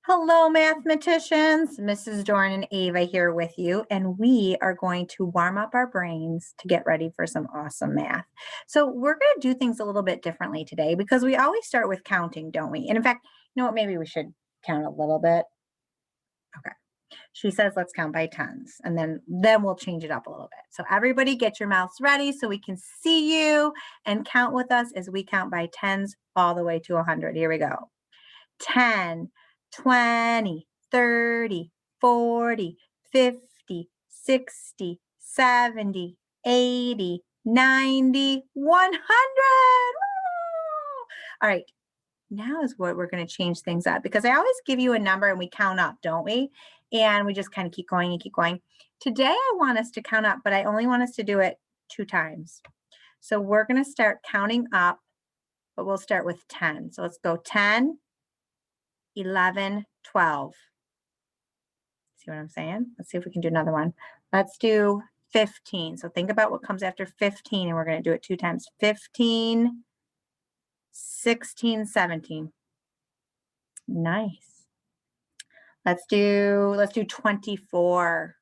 Hello, mathematicians. Mrs. Dorn and Ava here with you, and we are going to warm up our brains to get ready for some awesome math. So we're going to do things a little bit differently today because we always start with counting, don't we? And in fact, you know what? Maybe we should count a little bit. Okay. She says, let's count by tens, and then we'll change it up a little bit. So everybody get your mouths ready so we can see you and count with us as we count by tens all the way to 100. Here we go. 10, 20, 30, 40, 50, 60, 70, 80, 90, 100. Woo! All right, now is what we're going to change things up because I always give you a number and we count up, don't we? And we just kind of keep going and keep going. Today, I want us to count up, but I only want us to do it 2 times. So we're going to start counting up, but we'll start with 10. So let's go 10, 11, 12. See what I'm saying? Let's see if we can do another one. Let's do 15. So think about what comes after 15, and we're going to do it 2 times. 15, 16, 17. Nice. Let's do 24.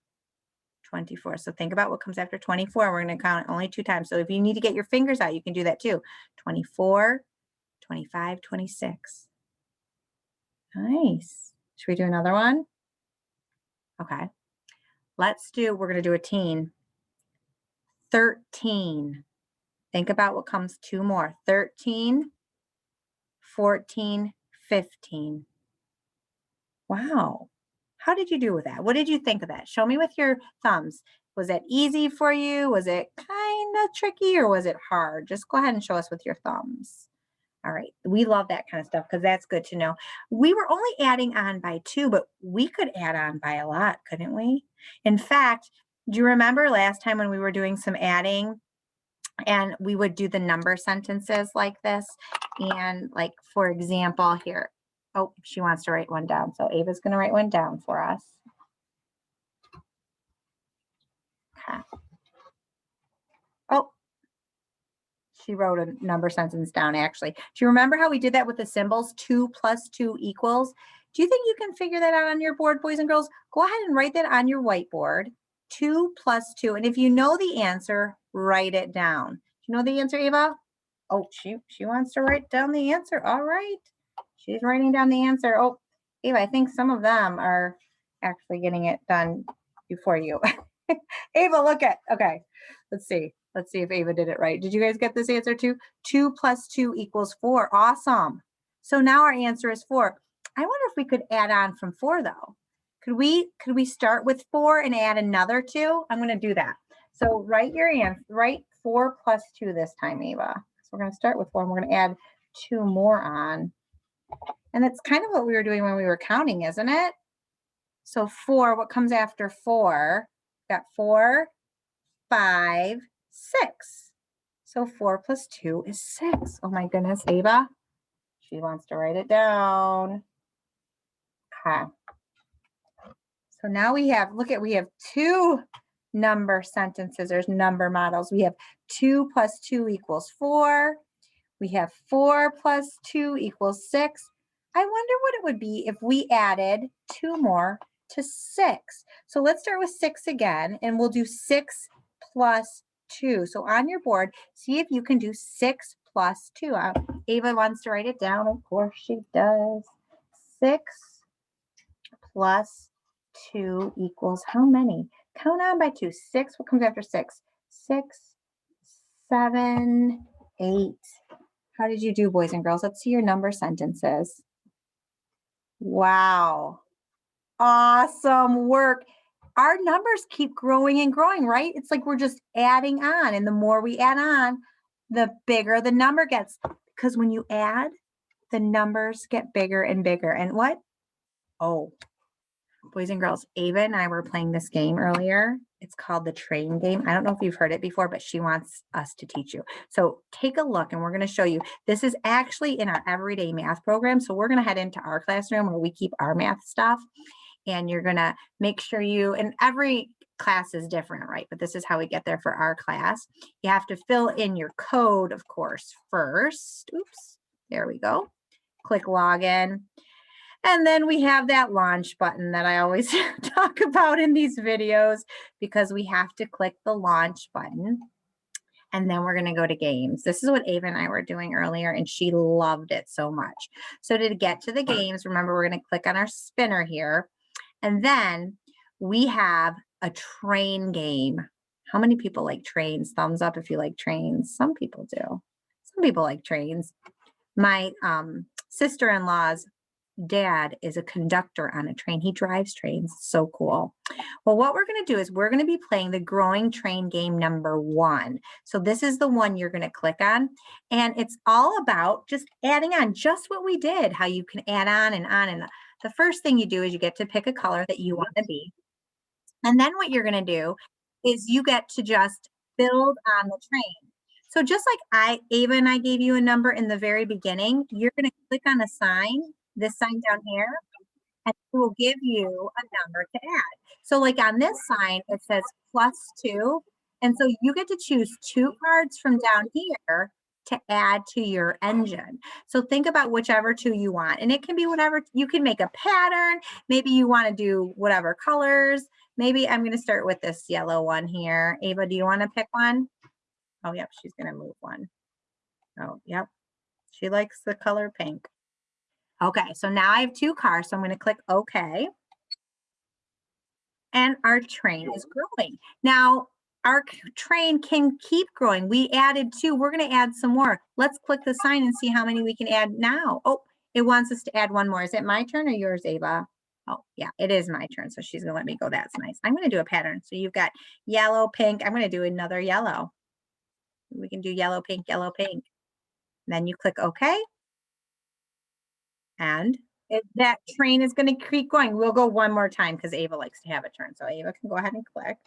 24. So think about what comes after 24. We're going to count only 2 times. So if you need to get your fingers out, you can do that too. 24, 25, 26. Nice. Should we do another one? Okay. We're going to do a teen. 13. Think about what comes 2 more. 13, 14, 15. Wow. How did you do with that? What did you think of that? Show me with your thumbs. Was that easy for you? Was it kind of tricky or was it hard? Just go ahead and show us with your thumbs. All right. We love that kind of stuff because that's good to know. We were only adding on by 2, but we could add on by a lot, couldn't we? In fact, do you remember last time when we were doing some adding and we would do the number sentences like this? And like, for example, here. Oh, she wants to write one down. So Ava's going to write one down for us. Okay. Oh, she wrote a number sentence down actually. Do you remember how we did that with the symbols? 2 plus 2 equals. Do you think you can figure that out on your board, boys and girls? Go ahead and write that on your whiteboard. 2 plus 2. And if you know the answer, write it down. Do you know the answer, Ava? Oh, she wants to write down the answer. All right. She's writing down the answer. Oh, Ava, I think some of them are actually getting it done before you. Ava, look at, okay, let's see. Let's see if Ava did it right. Did you guys get this answer too? 2 plus 2 equals 4. Awesome. So now our answer is 4. I wonder if we could add on from 4 though. Could we start with 4 and add another 2? I'm going to do that. So write your answer, write 4 plus 2 this time, Ava. So we're going to start with 4 and we're going to add 2 more on. And that's kind of what we were doing when we were counting, isn't it? So 4, what comes after 4? Got 4, 5, 6. So 4 plus 2 is 6. Oh my goodness, Ava. She wants to write it down. Okay. So now we have 2 number sentences. There's number models. We have 2 plus 2 equals 4. We have 4 plus 2 equals 6. I wonder what it would be if we added 2 more to 6. So let's start with 6 again, and we'll do 6 plus 2. So on your board, see if you can do 6 plus 2. Ava wants to write it down. Of course she does. 6 plus 2 equals how many? Count on by 2. 6, what comes after 6? 6, 7, 8. How did you do, boys and girls? Let's see your number sentences. Wow. Awesome work. Our numbers keep growing and growing, right? It's like we're just adding on. And the more we add on, the bigger the number gets. Because when you add, the numbers get bigger and bigger. And what? Oh, boys and girls, Ava and I were playing this game earlier. It's called the train game. I don't know if you've heard it before, but she wants us to teach you. So take a look and we're going to show you. This is actually in our everyday math program. So we're going to head into our classroom where we keep our math stuff. And you're going to make sure and every class is different, right? But this is how we get there for our class. You have to fill in your code, of course, first. Oops, there we go. Click login. And then we have that launch button that I always talk about in these videos, because we have to click the launch button. And then we're going to go to games. This is what Ava and I were doing earlier, and she loved it so much. So to get to the games, remember, we're going to click on our spinner here. And then we have a train game. How many people like trains? Thumbs up if you like trains. Some people do. Some people like trains. My sister-in-law's dad is a conductor on a train. He drives trains. So cool. Well, what we're going to do is we're going to be playing the growing train game number 1. So this is the one you're going to click on. And it's all about just adding on just what we did, how you can add on and on. And the first thing you do is you get to pick a color that you want to be. And then what you're going to do is you get to just build on the train. So just like Ava and I gave you a number in the very beginning, you're going to click on a sign, this sign down here, and it will give you a number to add. So like on this sign, it says +2. And so you get to choose 2 cards from down here to add to your engine. So think about whichever 2 you want. And it can be whatever, you can make a pattern. Maybe you want to do whatever colors. Maybe I'm going to start with this yellow one here. Ava, do you want to pick one? Oh, yep, she's going to move one. Oh, yep. She likes the color pink. Okay, so now I have 2 cars, so I'm going to click OK. And our train is growing. Now, our train can keep growing. We added 2. We're going to add some more. Let's click the sign and see how many we can add now. Oh, it wants us to add 1 more. Is it my turn or yours, Ava? Oh, yeah, it is my turn. So she's going to let me go. That's nice. I'm going to do a pattern. So you've got yellow, pink. I'm going to do another yellow. We can do yellow, pink, yellow, pink. Then you click OK. And that train is going to keep going. We'll go one more time because Ava likes to have a turn. So Ava can go ahead and click.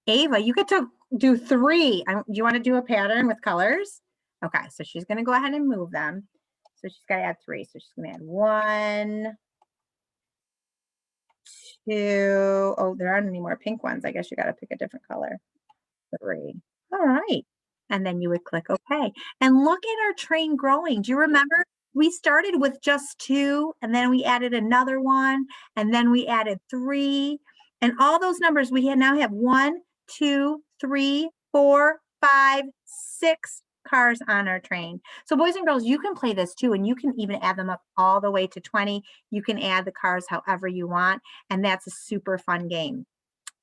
Ava, you get to do 3. Do you want to do a pattern with colors? Okay, so she's going to go ahead and move them. So she's got to add 3. So she's going to add 1, 2. Oh, there aren't any more pink ones. I guess you got to pick a different color. 3. All right. And then you would click OK. And look at our train growing. Do you remember? We started with just 2, and then we added another 1, and then we added 3. And all those numbers, we now have 1, 2, 3, 4, 5, 6 cars on our train. So boys and girls, you can play this too, and you can even add them up all the way to 20. You can add the cars however you want, and that's a super fun game.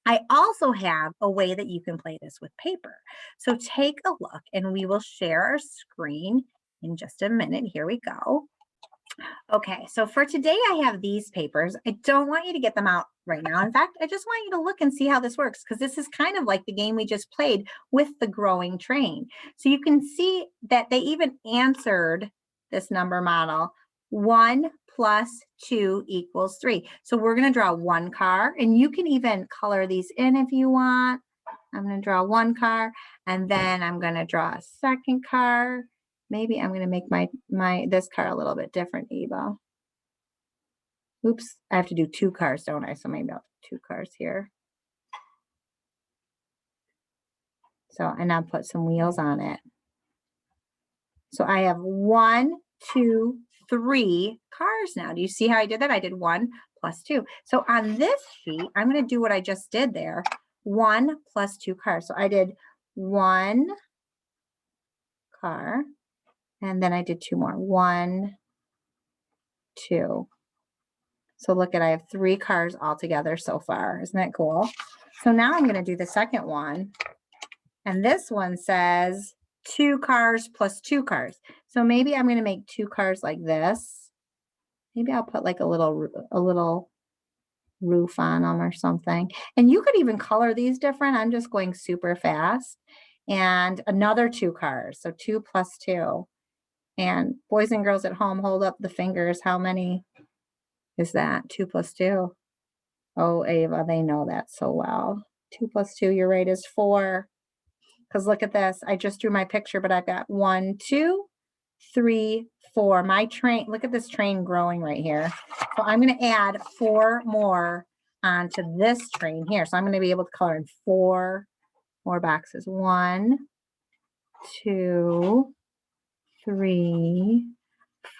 I also have a way that you can play this with paper. So take a look, and we will share our screen in just a minute. Here we go. Okay, so for today, I have these papers. I don't want you to get them out right now. In fact, I just want you to look and see how this works, because this is kind of like the game we just played with the growing train. So you can see that they even answered this number model. 1 plus 2 equals 3. So we're going to draw 1 car, and you can even color these in if you want. I'm going to draw 1 car, and then I'm going to draw a second car. Maybe I'm going to make this car a little bit different, Eva. Oops, I have to do 2 cars, don't I? So maybe I'll do 2 cars here. So, and I'll put some wheels on it. So I have 1, 2, 3 cars now. Do you see how I did that? I did 1 plus 2. So on this sheet, I'm going to do what I just did there. 1 plus 2 cars. So I did 1 car, and then I did 2 more. 1, 2. So look at, I have 3 cars all together so far. Isn't that cool? So now I'm going to do the second one. And this one says 2 cars plus 2 cars. So maybe I'm going to make 2 cars like this. Maybe I'll put like a little roof on them or something. And you could even color these different. I'm just going super fast. And another 2 cars. So 2 plus 2. And boys and girls at home, hold up the fingers. How many is that? 2 plus 2. Oh, Ava, they know that so well. 2 plus 2, you're right, is 4. Because look at this. I just drew my picture, but I've got 1, 2, 3, 4. My train, look at this train growing right here. So I'm going to add 4 more onto this train here. So I'm going to be able to color in 4 more boxes. 1, 2, 3,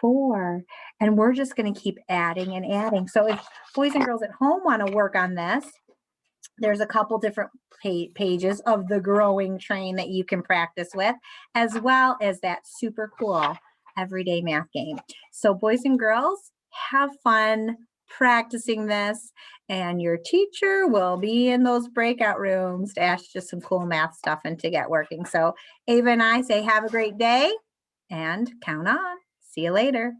4. And we're just going to keep adding and adding. So if boys and girls at home want to work on this, there's a couple different pages of the growing train that you can practice with, as well as that super cool everyday math game. So boys and girls, have fun practicing this, and your teacher will be in those breakout rooms to ask you some cool math stuff and to get working. So Ava and I say have a great day and count on. See you later.